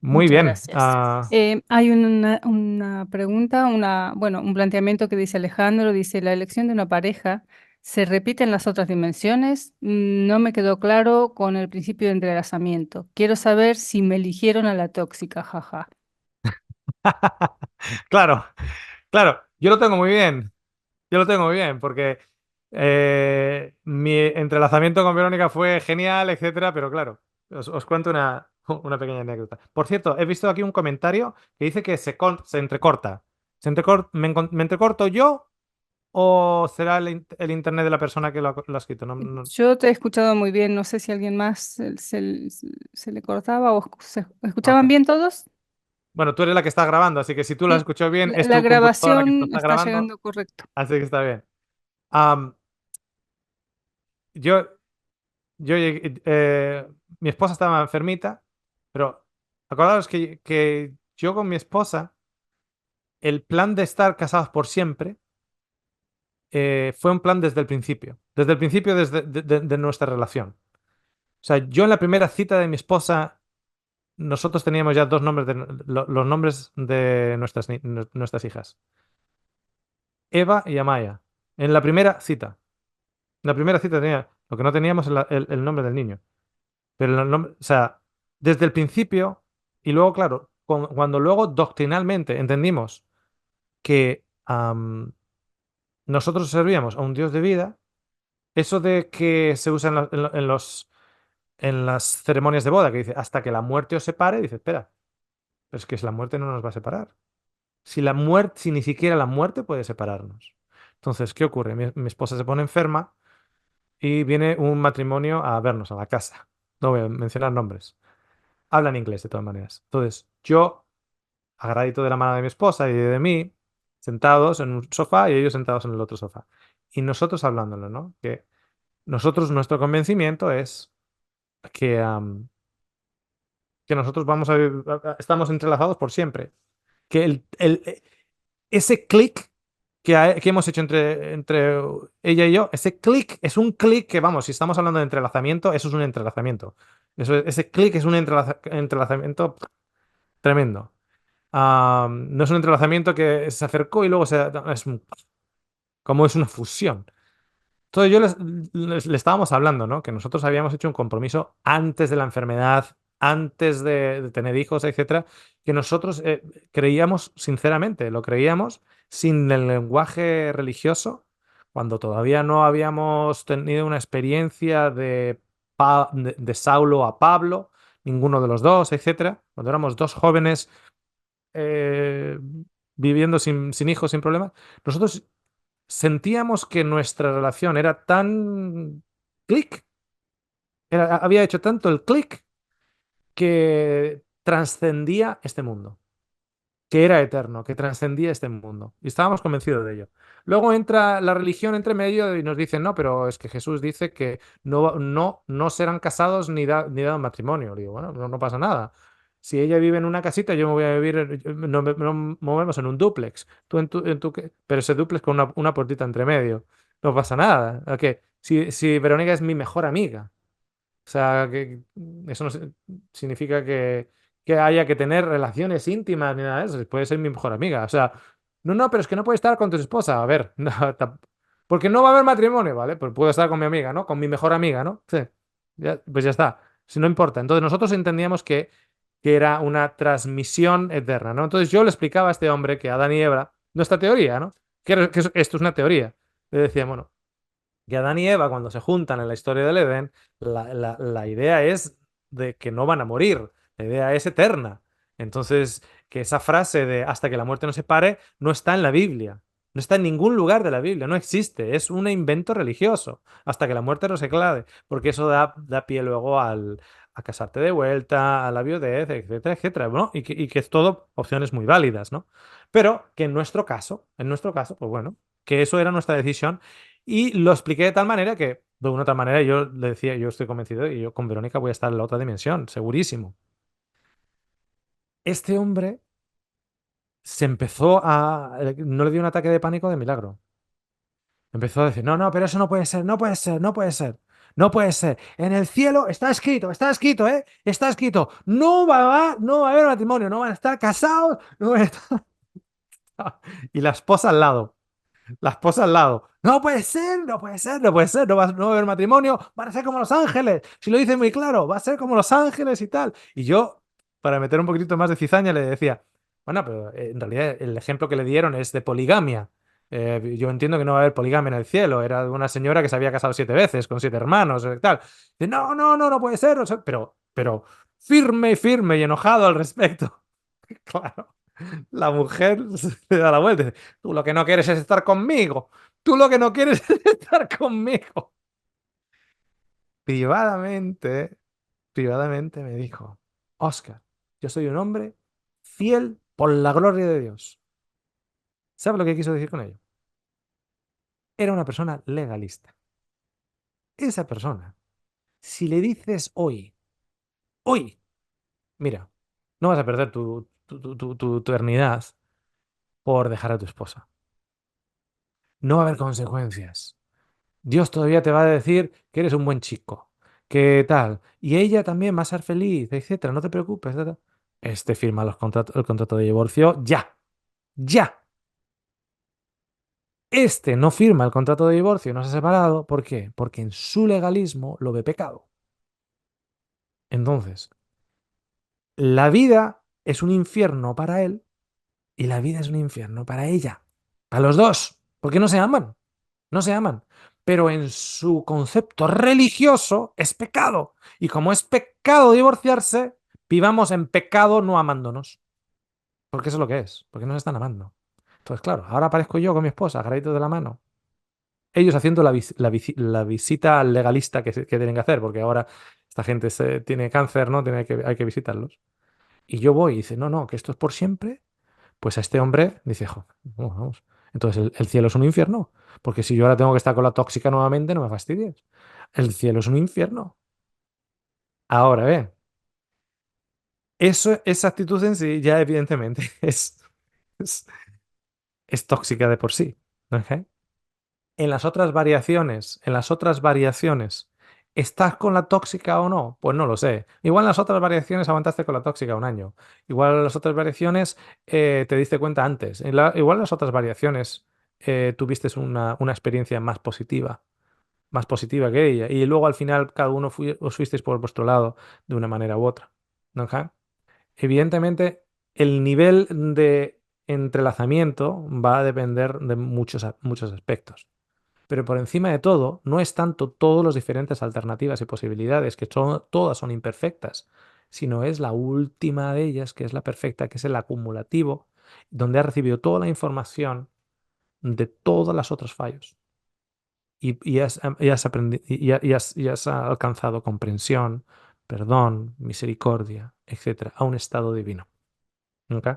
Muy Muchas bien. gracias. Hay una pregunta, bueno, un planteamiento que dice Alejandro, dice, la elección de una pareja se repite en las otras dimensiones. No me quedó claro con el principio de entrelazamiento. Quiero saber si me eligieron a la tóxica, jaja. Claro, claro. Yo lo tengo muy bien. Yo lo tengo muy bien porque mi entrelazamiento con Verónica fue genial, etcétera, pero claro, os cuento una pequeña anécdota. Por cierto, he visto aquí un comentario que dice que se entrecorta. ¿Me entrecorto yo o será el internet de la persona que lo ha escrito? Yo te he escuchado muy bien, no sé si alguien más se le cortaba o se escuchaban Ok. bien todos. Bueno, tú eres la que está grabando, así que si tú lo has Sí, escuchado bien, es la tu computadora la que grabación está está grabando, llegando correcto. así que está bien. Am, yo mi esposa estaba enfermita, pero acordaros que yo con mi esposa, el plan de estar casados por siempre fue un plan desde el principio de nuestra relación. O sea, yo en la primera cita de mi esposa, nosotros teníamos ya dos nombres, los nombres de nuestras hijas, Eva y Amaya. En la primera cita. En la primera cita tenía, lo que no teníamos el nombre del niño. Pero el nombre, o sea, desde el principio, y luego, claro, cuando luego doctrinalmente entendimos que nosotros servíamos a un Dios de vida, eso de que se usa en las ceremonias de boda, que dice, hasta que la muerte os separe, dice, espera, pero es que la muerte no nos va a separar. Si ni siquiera la muerte puede separarnos. Entonces, ¿qué ocurre? Mi esposa se pone enferma y viene un matrimonio a vernos a la casa. No voy a mencionar nombres. Hablan inglés de todas maneras. Entonces, yo, agarradito de la mano de mi esposa y de mí, sentados en un sofá y ellos sentados en el otro sofá. Y nosotros hablándolo, ¿no? Que nosotros, nuestro convencimiento es que, que nosotros vamos a vivir, estamos entrelazados por siempre. Que ese clic que hemos hecho entre ella y yo, ese clic es un clic que, vamos, si estamos hablando de entrelazamiento, eso es un entrelazamiento. Ese clic es un entrelazamiento tremendo. No es un entrelazamiento que se acercó y luego como es una fusión. Entonces le estábamos hablando, ¿no? Que nosotros habíamos hecho un compromiso antes de la enfermedad, antes de tener hijos, etcétera, que nosotros creíamos, sinceramente, lo creíamos sin el lenguaje religioso, cuando todavía no habíamos tenido una experiencia de Saulo a Pablo, ninguno de los dos, etcétera, cuando éramos dos jóvenes eh, viviendo sin hijos, sin problemas, nosotros sentíamos que nuestra relación era tan clic, había hecho tanto el clic que trascendía este mundo, que era eterno, que trascendía este mundo. Y estábamos convencidos de ello. Luego entra la religión entre medio y nos dicen, no, pero es que Jesús dice que no serán casados ni dado matrimonio. Digo, bueno, no pasa nada. Si ella vive en una casita, yo me voy a vivir, nos movemos en un dúplex. Pero ese dúplex con una puertita entre medio. No pasa nada. ¿A qué? Si Verónica es mi mejor amiga. O sea, que eso no significa que haya que tener relaciones íntimas ni nada de eso. Puede ser mi mejor amiga. O sea, no, pero es que no puedes estar con tu esposa. A ver, no, porque no va a haber matrimonio, ¿vale? Pues puedo estar con mi amiga, ¿no? Con mi mejor amiga, ¿no? Sí. Pues ya está. Si no importa. Entonces nosotros entendíamos que era una transmisión eterna, ¿no? Entonces yo le explicaba a este hombre que Adán y Eva, nuestra teoría, ¿no? Que esto es una teoría. Le decía, bueno, que Adán y Eva, cuando se juntan en la historia del Edén, la idea es de que no van a morir, la idea es eterna. Entonces, que esa frase de hasta que la muerte nos separe no está en la Biblia, no está en ningún lugar de la Biblia, no existe, es un invento religioso, hasta que la muerte nos separe, porque eso da pie luego a casarte de vuelta, a la viudez, etcétera, etcétera, ¿no? Y que es todo opciones muy válidas, ¿no? Pero que en nuestro caso, pues bueno, que eso era nuestra decisión y lo expliqué de tal manera que, de una otra manera, yo le decía, yo estoy convencido y yo con Verónica voy a estar en la otra dimensión, segurísimo. Este hombre no le dio un ataque de pánico de milagro. Empezó a decir, no, pero eso no puede ser, no puede ser, no puede ser, no puede ser. En el cielo está escrito, ¿eh? Está escrito, no va a haber matrimonio, no van a estar casados, no van a estar... Y la esposa al lado. La esposa al lado. No puede ser, no puede ser, no puede ser, no va a haber matrimonio, van a ser como los ángeles. Si lo dice muy claro, va a ser como los ángeles y tal. Y yo, para meter un poquitito más de cizaña, le decía, bueno, pero en realidad el ejemplo que le dieron es de poligamia. Yo entiendo que no va a haber poligamia en el cielo. Era de una señora que se había casado 7 veces con 7 hermanos y tal. Dice, no puede ser. Pero firme, firme y enojado al respecto. Claro. La mujer se da la vuelta y dice, tú lo que no quieres es estar conmigo. Tú lo que no quieres es estar conmigo. Privadamente, privadamente me dijo, Oscar, yo soy un hombre fiel por la gloria de Dios. ¿Sabe lo que quiso decir con ello? Era una persona legalista. Esa persona Si le dices hoy, mira, no vas a perder tu eternidad por dejar a tu esposa. No va a haber consecuencias. Dios todavía te va a decir que eres un buen chico, que tal. Y ella también va a ser feliz, etcétera. No te preocupes, etcétera. Firma el contrato de divorcio ya. Ya. No firma el contrato de divorcio, no se ha separado. ¿Por qué? Porque en su legalismo lo ve pecado. Entonces, la vida es un infierno para él y la vida es un infierno para ella. Para los dos. Porque no se aman. No se aman. Pero en su concepto religioso es pecado. Y como es pecado divorciarse, vivamos en pecado no amándonos. Porque eso es lo que es. Porque no se están amando. Entonces, claro, ahora aparezco yo con mi esposa, agarraditos de la mano. Ellos haciendo la visita al legalista que tienen que hacer, porque ahora esta gente tiene cáncer, ¿no? Hay que visitarlos. Y yo voy y dice, no, no, que esto es por siempre. Pues a este hombre dice, "Jo, vamos, vamos". Entonces el cielo es un infierno. Porque si yo ahora tengo que estar con la tóxica nuevamente, no me fastidies. El cielo es un infierno. Ahora, esa actitud en sí ya evidentemente es, es tóxica de por sí. ¿Ok? En las otras variaciones, ¿estás con la tóxica o no? Pues no lo sé. Igual en las otras variaciones aguantaste con la tóxica un año. Igual en las otras variaciones te diste cuenta antes. Igual en las otras variaciones tuviste una experiencia más positiva que ella. Y luego al final cada uno os fuisteis por vuestro lado de una manera u otra. ¿Ok? Evidentemente, el nivel de entrelazamiento va a depender de muchos aspectos. Pero por encima de todo, no es tanto todas las diferentes alternativas y posibilidades, que todas son imperfectas, sino es la última de ellas, que es la perfecta, que es el acumulativo, donde has recibido toda la información de todos los otros fallos. Y has alcanzado comprensión, perdón, misericordia, etcétera, a un estado divino. ¿Ok?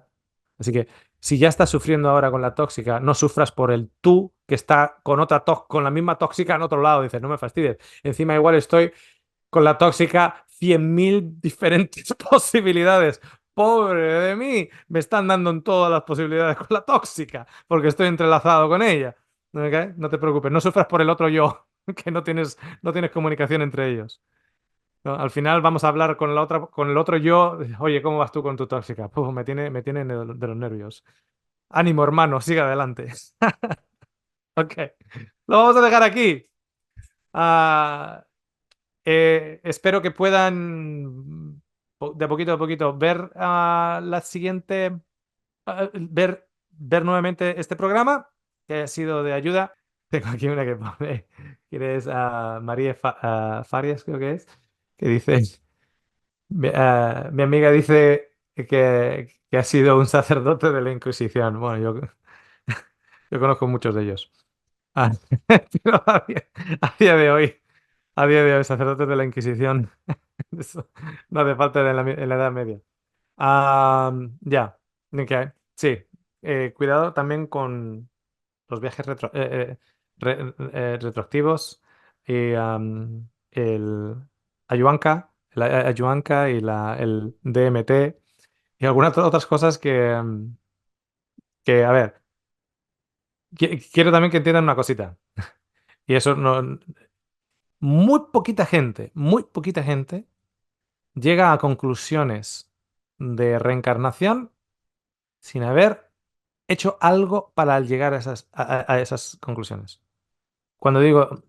Así que si ya estás sufriendo ahora con la tóxica, no sufras por el tú que está con la misma tóxica en otro lado. Dices, no me fastidies. Encima igual estoy con la tóxica 100.000 diferentes posibilidades. Pobre de mí, me están dando en todas las posibilidades con la tóxica, porque estoy entrelazado con ella. ¿Ok? No te preocupes, no sufras por el otro yo, que no tienes comunicación entre ellos. ¿No? Al final vamos a hablar con el otro yo. Oye, ¿cómo vas tú con tu tóxica? Puf, me tiene de los nervios. Ánimo, hermano, sigue adelante. Ok, lo vamos a dejar aquí. Ah, espero que puedan de poquito a poquito ver la siguiente, ver nuevamente este programa que ha sido de ayuda. Tengo aquí una que pone, que es María Farias, creo que dice. Mi amiga dice que ha sido un sacerdote de la Inquisición. Bueno, yo conozco muchos de ellos. Ah, pero a día de hoy, sacerdotes de la Inquisición, eso no hace falta en la Edad Media. Ya, ok, sí. Cuidado también con los viajes retroactivos y el Ayuanca y el DMT y algunas otras cosas que, a ver, quiero también que entiendan una cosita. Y eso no, muy poquita gente llega a conclusiones de reencarnación sin haber hecho algo para llegar a esas conclusiones. Cuando digo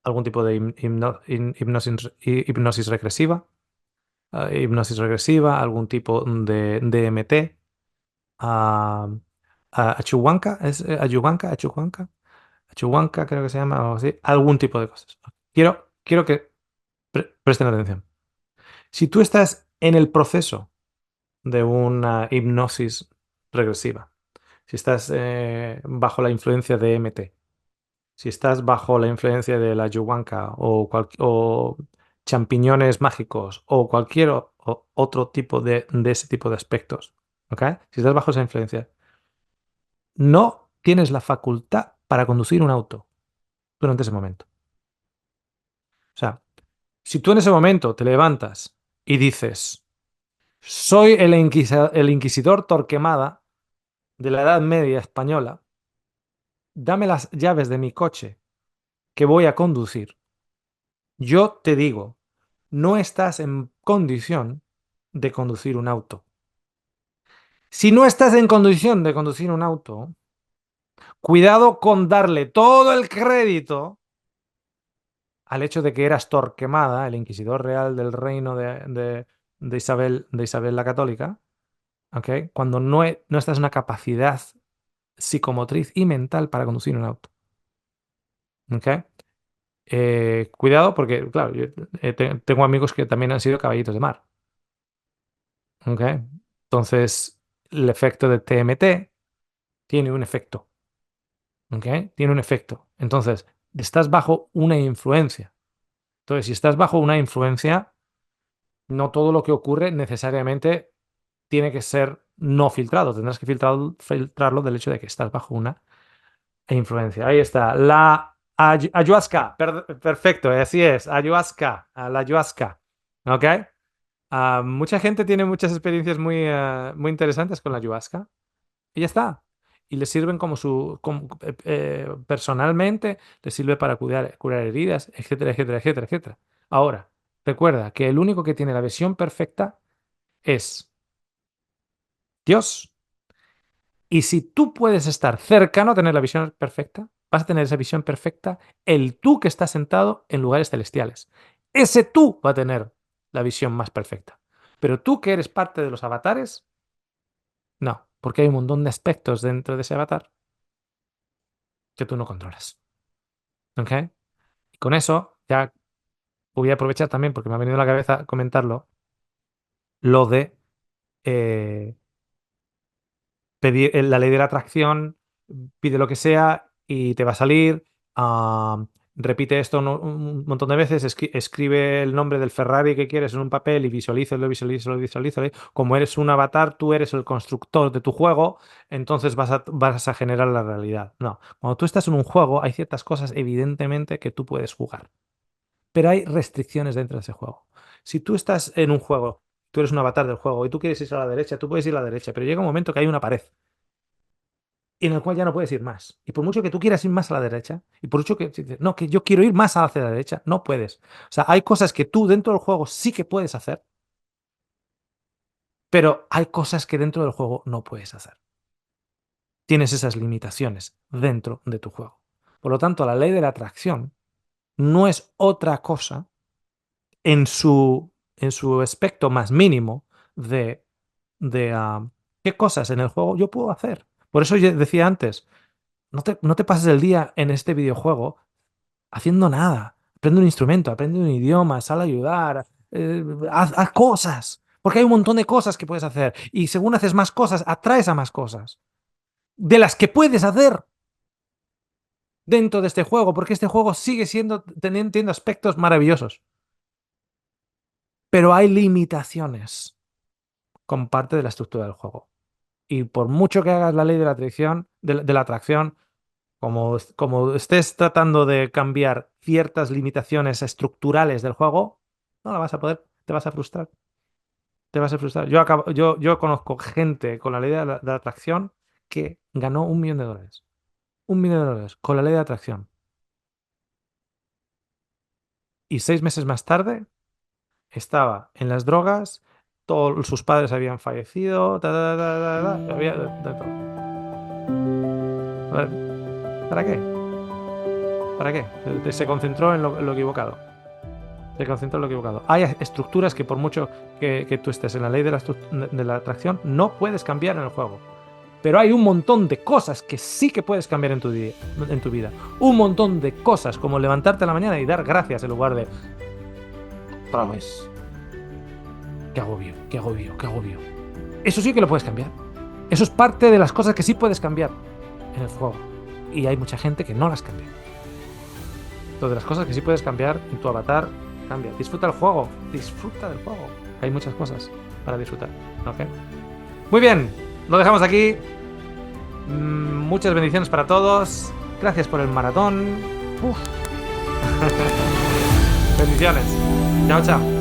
algún tipo de hipnosis regresiva, algún tipo de DMT, a, Achuanca, Achuanca creo que se llama, o algo así, algún tipo de cosas. Quiero que presten atención. Si tú estás en el proceso de una hipnosis regresiva, si estás bajo la influencia de MT, si estás bajo la influencia de la ayahuasca o champiñones mágicos o cualquier otro tipo de ese tipo de aspectos, ¿ok? Si estás bajo esa influencia, no tienes la facultad para conducir un auto durante ese momento. O sea, Si tú en ese momento te levantas y dices, soy el inquisidor Torquemada de la Edad Media española, dame las llaves de mi coche que voy a conducir, yo te digo, no estás en condición de conducir un auto. Si no estás en condición de conducir un auto, cuidado con darle todo el crédito al hecho de que eras Torquemada, el inquisidor real del reino de Isabel la Católica, ¿ok? Cuando no estás en una capacidad psicomotriz y mental para conducir un auto. ¿Ok? Cuidado porque, claro, yo tengo amigos que también han sido caballitos de mar. ¿Ok? Entonces, el efecto de TMT tiene un efecto. ¿Ok? Tiene un efecto. Entonces, estás bajo una influencia. Entonces, si estás bajo una influencia, no todo lo que ocurre necesariamente tiene que ser no filtrado. Tendrás que filtrarlo del hecho de que estás bajo una influencia. Ahí está. La ayahuasca. Perfecto, así es. Ayahuasca. La ayahuasca. ¿Ok? Mucha gente tiene muchas experiencias muy interesantes con la ayahuasca. Y ya está. Y le sirven personalmente, le sirve para curar heridas, etcétera, etcétera, etcétera, etcétera. Ahora, recuerda que el único que tiene la visión perfecta es Dios. Y si tú puedes estar cercano a tener la visión perfecta, vas a tener esa visión perfecta el tú que está sentado en lugares celestiales. Ese tú va a tener la visión más perfecta. Pero tú que eres parte de los avatares, no, porque hay un montón de aspectos dentro de ese avatar que tú no controlas. ¿Ok? Y con eso ya voy a aprovechar también, porque me ha venido a la cabeza comentarlo, lo de pedir la ley de la atracción, pide lo que sea y te va a salir. Repite esto un montón de veces, escribe el nombre del Ferrari que quieres en un papel y visualízalo, visualízalo, visualízalo. Como eres un avatar, tú eres el constructor de tu juego, entonces vas a generar la realidad. No, cuando tú estás en un juego hay ciertas cosas evidentemente que tú puedes jugar, pero hay restricciones dentro de ese juego. Si tú estás en un juego, tú eres un avatar del juego y tú quieres ir a la derecha, tú puedes ir a la derecha, pero llega un momento que hay una pared y en el cual ya no puedes ir más. Y por mucho que tú quieras ir más a la derecha, y por mucho que no, que yo quiero ir más hacia la derecha, no puedes. O sea, hay cosas que tú dentro del juego sí que puedes hacer, pero hay cosas que dentro del juego no puedes hacer. Tienes esas limitaciones dentro de tu juego. Por lo tanto, la ley de la atracción no es otra cosa en su aspecto más mínimo de qué cosas en el juego yo puedo hacer. Por eso yo decía antes, no te pases el día en este videojuego haciendo nada. Aprende un instrumento, aprende un idioma, sal a ayudar, haz cosas. Porque hay un montón de cosas que puedes hacer. Y según haces más cosas, atraes a más cosas. De las que puedes hacer dentro de este juego. Porque este juego sigue teniendo aspectos maravillosos. Pero hay limitaciones con parte de la estructura del juego. Y por mucho que hagas la ley de la atracción, de la atracción, como estés tratando de cambiar ciertas limitaciones estructurales del juego, no la vas a poder, te vas a frustrar. Te vas a frustrar. Yo conozco gente con la ley de la atracción que ganó $1.000.000. $1.000.000 con la ley de atracción. Y 6 meses más tarde estaba en las drogas, todos sus padres habían fallecido, había de todo. ¿Para qué? ¿Para qué? Se concentró en lo equivocado. Se concentró en lo equivocado. Hay estructuras que por mucho que tú estés en la ley de la atracción, no puedes cambiar en el juego. Pero hay un montón de cosas que sí que puedes cambiar en tu vida. Un montón de cosas, como levantarte a la mañana y dar gracias en lugar de... Otra vez. Qué agobio, qué agobio, qué agobio. Eso sí que lo puedes cambiar. Eso es parte de las cosas que sí puedes cambiar en el juego. Y hay mucha gente que no las cambia. Entonces, las cosas que sí puedes cambiar en tu avatar, cambia. Disfruta el juego. Disfruta del juego. Hay muchas cosas para disfrutar. ¿Ok? Muy bien. Lo dejamos aquí. Muchas bendiciones para todos. Gracias por el maratón. Bendiciones. Chao, chao.